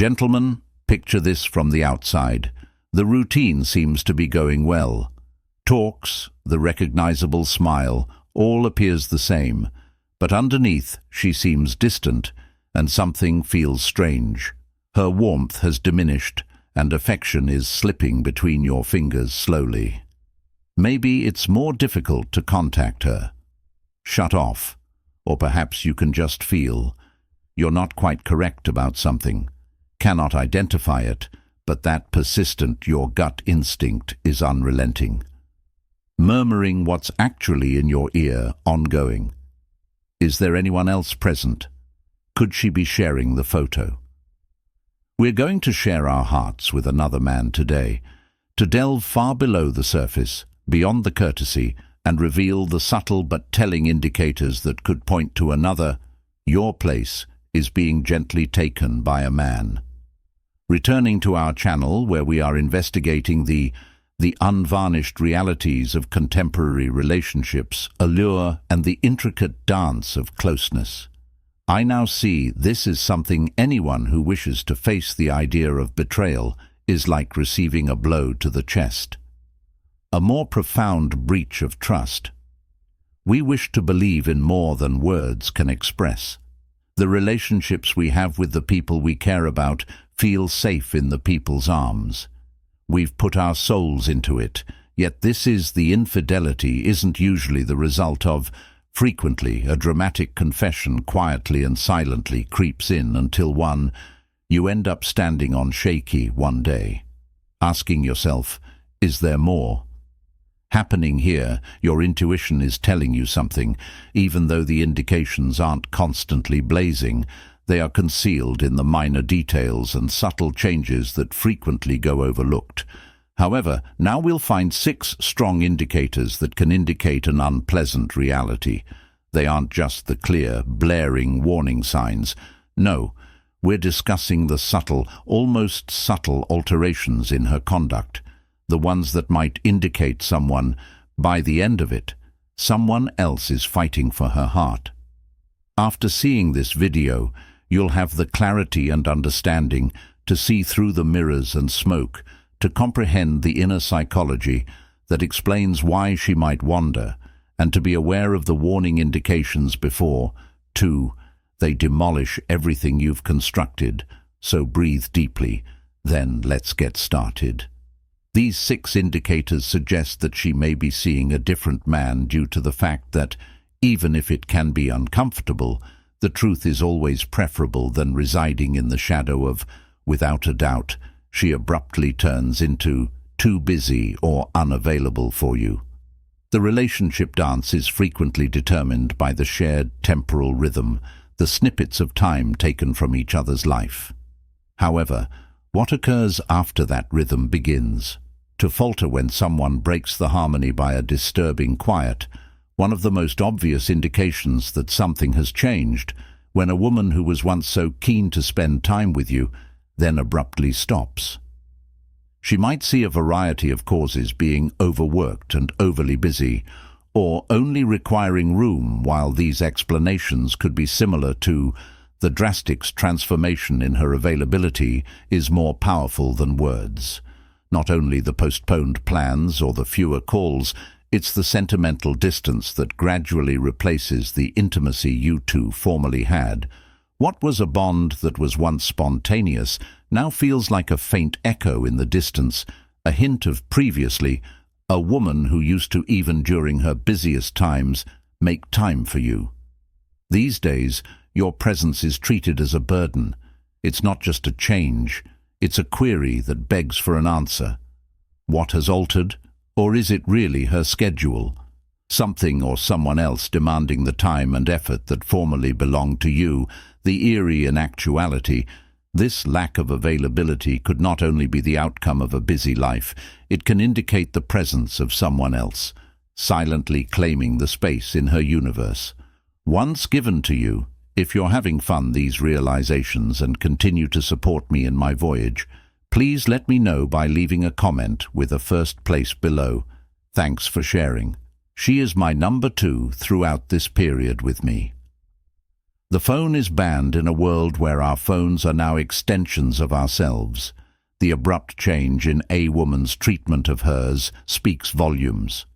Gentlemen, picture this from the outside. The routine seems to be going well. Talks, the recognizable smile, all appears the same, but underneath she seems distant, and something feels strange. Her warmth has diminished, and affection is slipping between your fingers slowly. Maybe it's more difficult to contact her. Shut off, or perhaps you can just feel. You're not quite correct about something, cannot identify it, but that persistent, your gut instinct is unrelenting. Murmuring what's actually in your ear, ongoing. Is there anyone else present? Could she be sharing the photo? We're going to share our hearts with another man today, to delve far below the surface, beyond the courtesy, and reveal the subtle but telling indicators that could point to another. Your place is being gently taken by a man. Returning to our channel, where we are investigating the unvarnished realities of contemporary relationships, allure, and the intricate dance of closeness. I now see this is something anyone who wishes to face the idea of betrayal is like receiving a blow to the chest. A more profound breach of trust. We wish to believe in more than words can express. The relationships we have with the people we care about feel safe in the people's arms. We've put our souls into it, yet the infidelity isn't usually the result of. Frequently, a dramatic confession quietly and silently creeps in until you end up standing on shaky one day, asking yourself, is there more? Happening here, your intuition is telling you something, even though the indications aren't constantly blazing. They are concealed in the minor details and subtle changes that frequently go overlooked. However, now we'll find 6 strong indicators that can indicate an unpleasant reality. They aren't just the clear, blaring warning signs. No, we're discussing the subtle, almost subtle alterations in her conduct, the ones that might indicate someone, by the end of it, someone else is fighting for her heart. After seeing this video, you'll have the clarity and understanding to see through the mirrors and smoke, to comprehend the inner psychology that explains why she might wander, and to be aware of the warning indications before. 2. They demolish everything you've constructed, so breathe deeply, then let's get started. These 6 indicators suggest that she may be seeing a different man due to the fact that, even if it can be uncomfortable, the truth is always preferable than residing in the shadow of. Without a doubt, she abruptly turns into too busy or unavailable for you. The relationship dance is frequently determined by the shared temporal rhythm, the snippets of time taken from each other's life. However, what occurs after that rhythm begins to falter when someone breaks the harmony by a disturbing quiet, one of the most obvious indications that something has changed, when a woman who was once so keen to spend time with you then abruptly stops. She might see a variety of causes: being overworked and overly busy, or only requiring room, while these explanations could be similar to the drastic transformation in her availability is more powerful than words. Not only the postponed plans or the fewer calls, it's the sentimental distance that gradually replaces the intimacy you two formerly had. What was a bond that was once spontaneous now feels like a faint echo in the distance, a hint of previously, a woman who used to, even during her busiest times, make time for you. These days, your presence is treated as a burden. It's not just a change, it's a query that begs for an answer. What has altered? Or is it really her schedule? Something or someone else demanding the time and effort that formerly belonged to you? The eerie in actuality, this lack of availability could not only be the outcome of a busy life, it can indicate the presence of someone else, silently claiming the space in her universe. Once given to you, if you're having fun these realizations and continue to support me in my voyage, please let me know by leaving a comment with a first place below. Thanks for sharing. She is my number 2 throughout this period with me. The phone is banned in a world where our phones are now extensions of ourselves. The abrupt change in a woman's treatment of hers speaks volumes.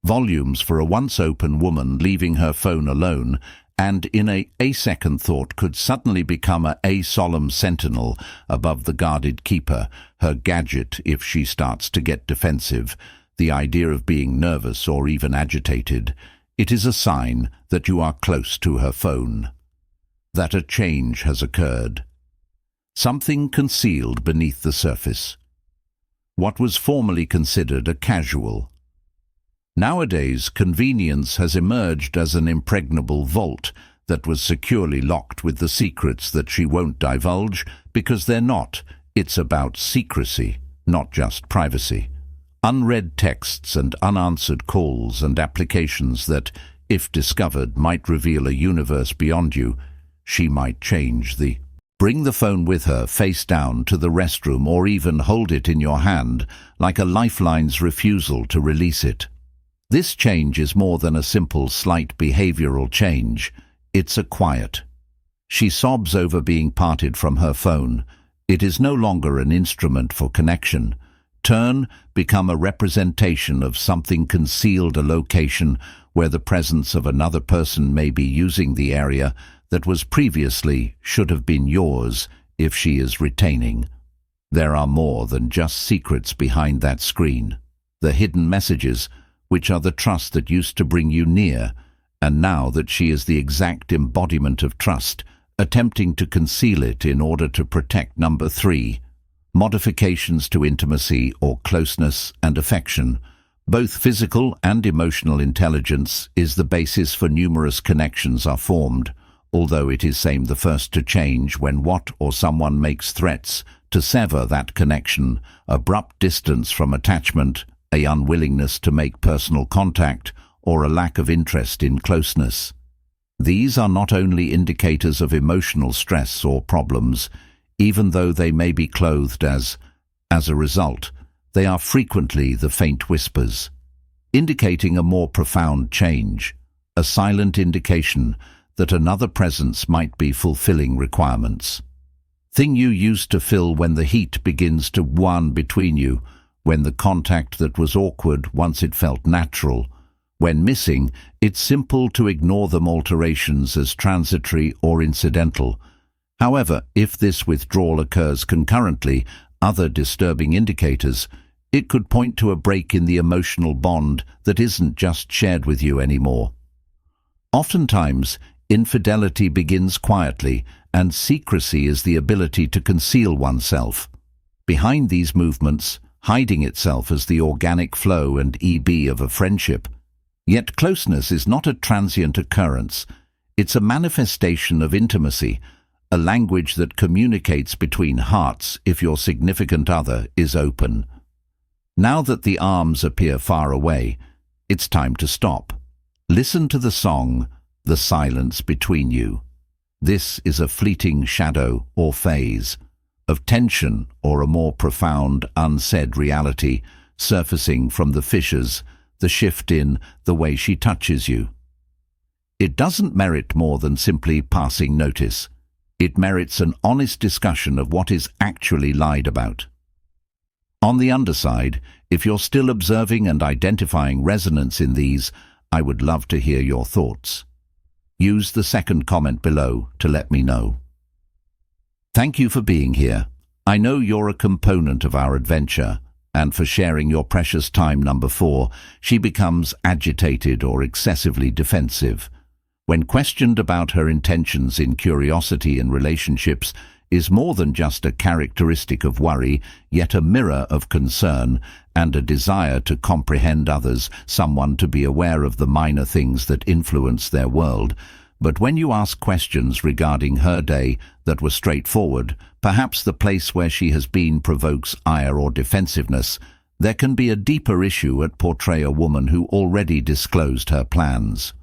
Volumes for a once open woman leaving her phone alone, and in a second thought could suddenly become a solemn sentinel above the guarded keeper, her gadget if she starts to get defensive, the idea of being nervous or even agitated. It is a sign that you are close to her phone, that a change has occurred. Something concealed beneath the surface. What was formerly considered a casual. Nowadays, convenience has emerged as an impregnable vault that was securely locked with the secrets that she won't divulge because they're not. It's about secrecy, not just privacy. Unread texts and unanswered calls and applications that, if discovered, might reveal a universe beyond you. She might change the... Bring the phone with her, face down, to the restroom, or even hold it in your hand, like a lifeline's refusal to release it. This change is more than a simple, slight behavioral change. It's a quiet. She sobs over being parted from her phone. It is no longer an instrument for connection. Become a representation of something concealed, a location where the presence of another person may be using the area that was previously should have been yours if she is retaining. There are more than just secrets behind that screen. The hidden messages, which are the trust that used to bring you near, and now that she is the exact embodiment of trust, attempting to conceal it in order to protect. Number 3. Modifications to intimacy or closeness and affection. Both physical and emotional intelligence is the basis for numerous connections are formed, although it is the first to change when what or someone makes threats to sever that connection, abrupt distance from attachment, a unwillingness to make personal contact, or a lack of interest in closeness. These are not only indicators of emotional stress or problems, even though they may be clothed as a result, they are frequently the faint whispers, indicating a more profound change, a silent indication that another presence might be fulfilling requirements. Thing you used to fill when the heat begins to wane between you, when the contact that was awkward once it felt natural. When missing, it's simple to ignore them alterations as transitory or incidental. However, if this withdrawal occurs concurrently, other disturbing indicators, it could point to a break in the emotional bond that isn't just shared with you anymore. Oftentimes, infidelity begins quietly, and secrecy is the ability to conceal oneself. Behind these movements, hiding itself as the organic flow and ebb of a friendship. Yet closeness is not a transient occurrence. It's a manifestation of intimacy, a language that communicates between hearts if your significant other is open. Now that the arms appear far away, it's time to stop. Listen to the song, The Silence Between You. This is a fleeting shadow or phase of tension or a more profound, unsaid reality surfacing from the fissures, the shift in the way she touches you. It doesn't merit more than simply passing notice. It merits an honest discussion of what is actually lied about. On the underside, if you're still observing and identifying resonance in these, I would love to hear your thoughts. Use the second comment below to let me know. Thank you for being here. I know you're a component of our adventure, and for sharing your precious time. Number 4, she becomes agitated or excessively defensive. When questioned about her intentions in curiosity in relationships, is more than just a characteristic of worry, yet a mirror of concern and a desire to comprehend others, someone to be aware of the minor things that influence their world. But when you ask questions regarding her day that were straightforward, perhaps the place where she has been provokes ire or defensiveness, there can be a deeper issue at portray a woman who already disclosed her plans.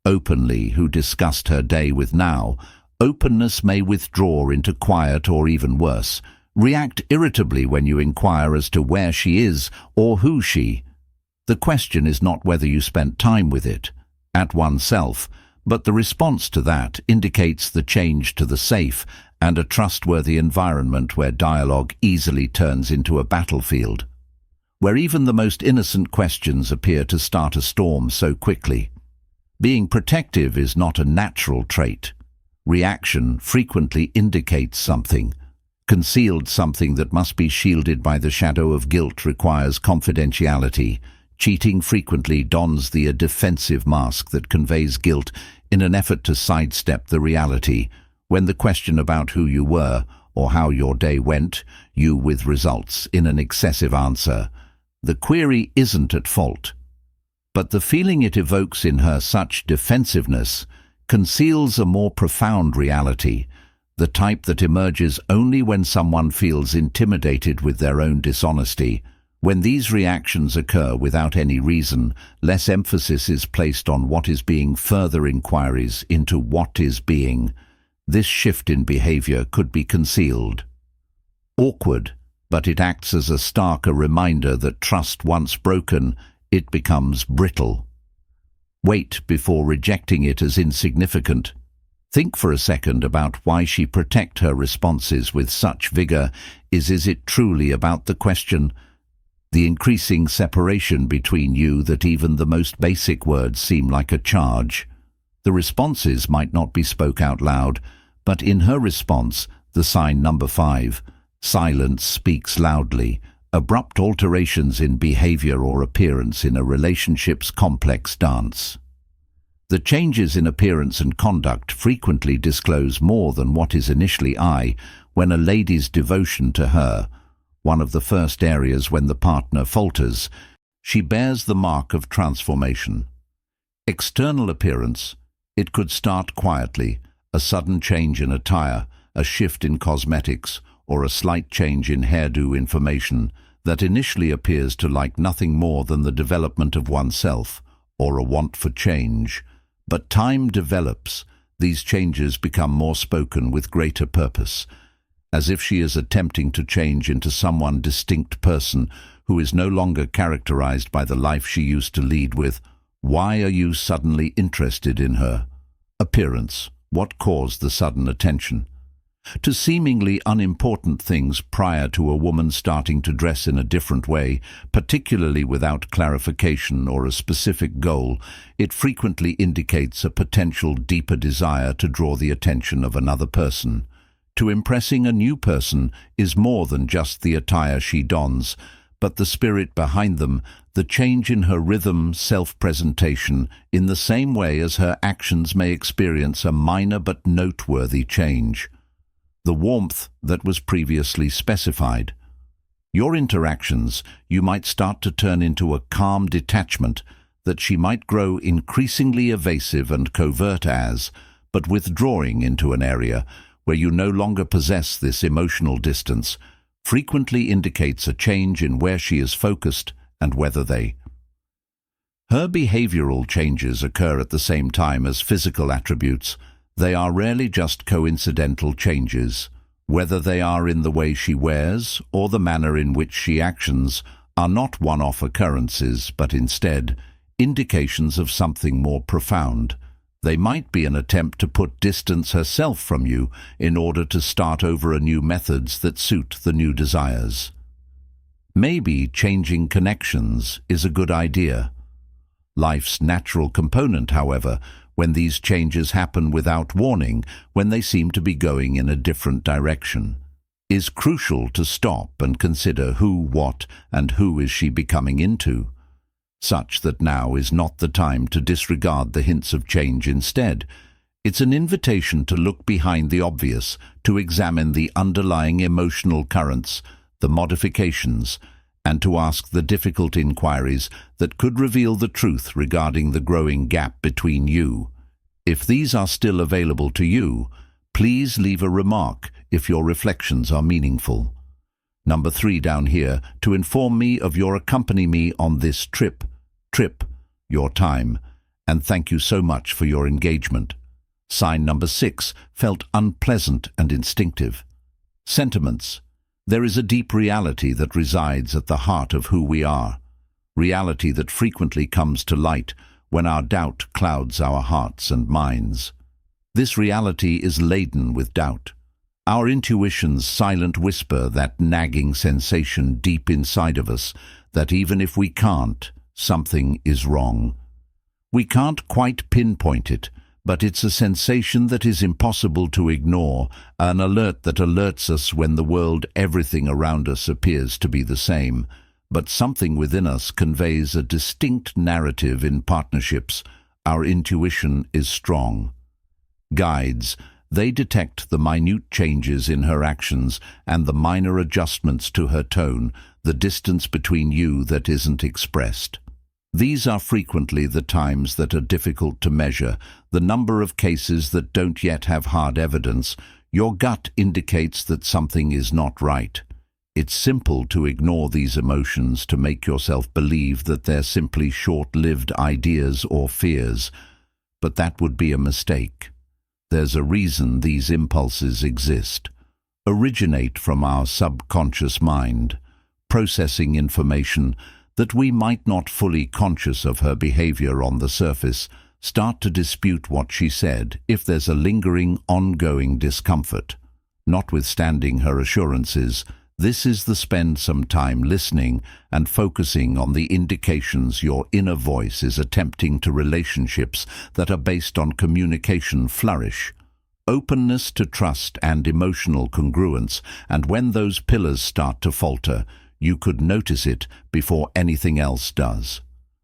Openly, who discussed her day with now. Openness may withdraw into quiet or even worse, react irritably when you inquire as to where she is or who she. The question is not whether you spent time with it, at oneself, But the response to that indicates the change to the safe and a trustworthy environment where dialogue easily turns into a battlefield, where even the most innocent questions appear to start a storm so quickly. Being protective is not a natural trait. Reaction frequently indicates something. Concealed something that must be shielded by the shadow of guilt requires confidentiality. Cheating frequently dons the defensive mask that conveys guilt in an effort to sidestep the reality. When the question about who you were or how your day went, you with results in an excessive answer. The query isn't at fault, but the feeling it evokes in her, such defensiveness, conceals a more profound reality, the type that emerges only when someone feels intimidated with their own dishonesty. When these reactions occur without any reason, less emphasis is placed on what is being, further inquiries into what is being. This shift in behavior could be concealed. Awkward, but it acts as a starker reminder that trust once broken, it becomes brittle. Wait before rejecting it as insignificant. Think for a second about why she protects her responses with such vigor. Is it truly about the question? The increasing separation between you that even the most basic words seem like a charge. The responses might not be spoke out loud, but in her response, the sign number 5, silence speaks loudly. Abrupt alterations in behavior or appearance in a relationship's complex dance. The changes in appearance and conduct frequently disclose more than what is initially when a lady's devotion to her, one of the first areas when the partner falters, she bears the mark of transformation. External appearance, it could start quietly, a sudden change in attire, a shift in cosmetics, or a slight change in hairdo information that initially appears to like nothing more than the development of oneself or a want for change. But time develops, these changes become more spoken with greater purpose, as if she is attempting to change into someone distinct person who is no longer characterized by the life she used to lead with. Why are you suddenly interested in her? Appearance. What caused the sudden attention? To seemingly unimportant things prior to a woman starting to dress in a different way, particularly without clarification or a specific goal, it frequently indicates a potential deeper desire to draw the attention of another person. To impressing a new person is more than just the attire she dons, but the spirit behind them, the change in her rhythm, self-presentation, in the same way as her actions may experience a minor but noteworthy change. The warmth that was previously specified. Your interactions, you might start to turn into a calm detachment that she might grow increasingly evasive and covert but withdrawing into an area where you no longer possess this emotional distance, frequently indicates a change in where she is focused and whether they. Her behavioral changes occur at the same time as physical attributes. They are rarely just coincidental changes. Whether they are in the way she wears or the manner in which she actions are not one-off occurrences, but instead indications of something more profound. They might be an attempt to put distance herself from you in order to start over anew methods that suit the new desires. Maybe changing connections is a good idea. Life's natural component, however, when these changes happen without warning, when they seem to be going in a different direction, is crucial to stop and consider who, what, and who is she becoming into, such that now is not the time to disregard the hints of change. Instead, it's an invitation to look behind the obvious, to examine the underlying emotional currents, the modifications, and to ask the difficult inquiries that could reveal the truth regarding the growing gap between you. If these are still available to you, please leave a remark if your reflections are meaningful. Number 3 down here, to inform me of your accompany me on this trip, your time, and thank you so much for your engagement. Sign number 6, felt unpleasant and instinctive. Sentiments. There is a deep reality that resides at the heart of who we are. Reality that frequently comes to light when our doubt clouds our hearts and minds. This reality is laden with doubt. Our intuition's silent whisper, that nagging sensation deep inside of us, that even if we can't, something is wrong. We can't quite pinpoint it, but it's a sensation that is impossible to ignore, an alert that alerts us when the world, everything around us appears to be the same. But something within us conveys a distinct narrative in partnerships. Our intuition is strong. Guides, they detect the minute changes in her actions and the minor adjustments to her tone, the distance between you that isn't expressed. These are frequently the times that are difficult to measure, the number of cases that don't yet have hard evidence. Your gut indicates that something is not right. It's simple to ignore these emotions, to make yourself believe that they're simply short-lived ideas or fears. But that would be a mistake. There's a reason these impulses exist. Originate from our subconscious mind, processing information that we might not fully conscious of her behavior on the surface, start to dispute what she said if there's a lingering, ongoing discomfort. Notwithstanding her assurances, this is the spend some time listening and focusing on the indications your inner voice is attempting to relationships that are based on communication flourish. Openness to trust and emotional congruence, and when those pillars start to falter, you could notice it before anything else does.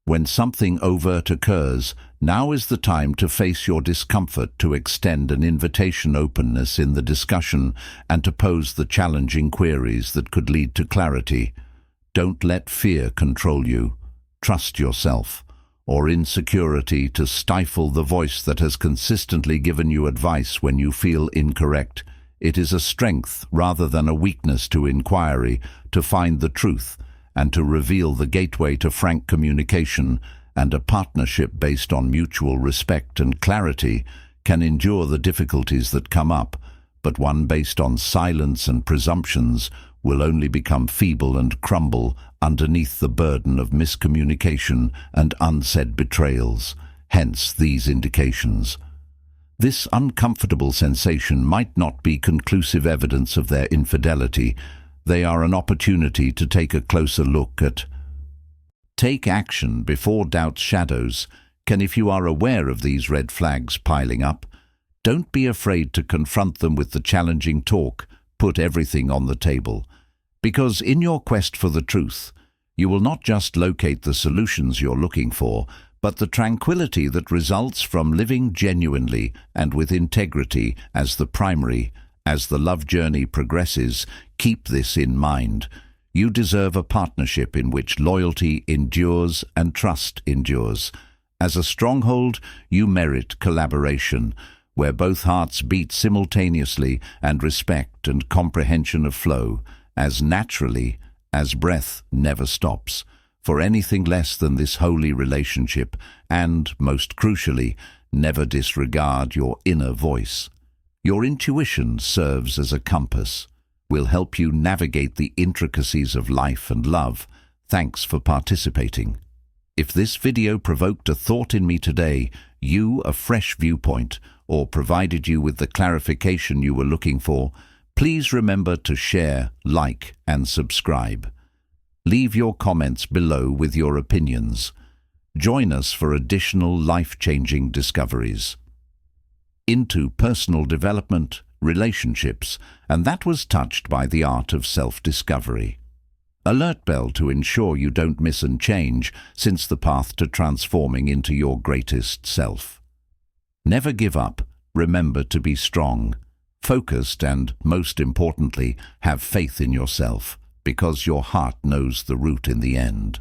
When something overt occurs, now is the time to face your discomfort, to extend an invitation openness in the discussion, and to pose the challenging queries that could lead to clarity. Don't let fear control you. Trust yourself, or insecurity to stifle the voice that has consistently given you advice when you feel incorrect. It is a strength rather than a weakness to inquiry, to find the truth, and to reveal the gateway to frank communication. And a partnership based on mutual respect and clarity can endure the difficulties that come up, but one based on silence and presumptions will only become feeble and crumble underneath the burden of miscommunication and unsaid betrayals. Hence these indications. This uncomfortable sensation might not be conclusive evidence of their infidelity. They are an opportunity to take a closer look at. Take action before doubt's shadows can. If you are aware of these red flags piling up, don't be afraid to confront them with the challenging talk. Put everything on the table. Because in your quest for the truth, you will not just locate the solutions you're looking for, but the tranquility that results from living genuinely and with integrity as the primary. As the love journey progresses, keep this in mind. You deserve a partnership in which loyalty endures and trust endures. As a stronghold, you merit collaboration, where both hearts beat simultaneously and respect and comprehension of flow, as naturally as breath never stops. For anything less than this holy relationship, and, most crucially, never disregard your inner voice. Your intuition serves as a compass, will help you navigate the intricacies of life and love. Thanks for participating. If this video provoked a thought in me today, a fresh viewpoint, or provided you with the clarification you were looking for, please remember to share, like, and subscribe. Leave your comments below with your opinions. Join us for additional life-changing discoveries into personal development, relationships, and that was touched by the art of self-discovery. Alert bell to ensure you don't miss and change, since the path to transforming into your greatest self. Never give up. Remember to be strong, focused, and, most importantly, have faith in yourself, because your heart knows the route in the end.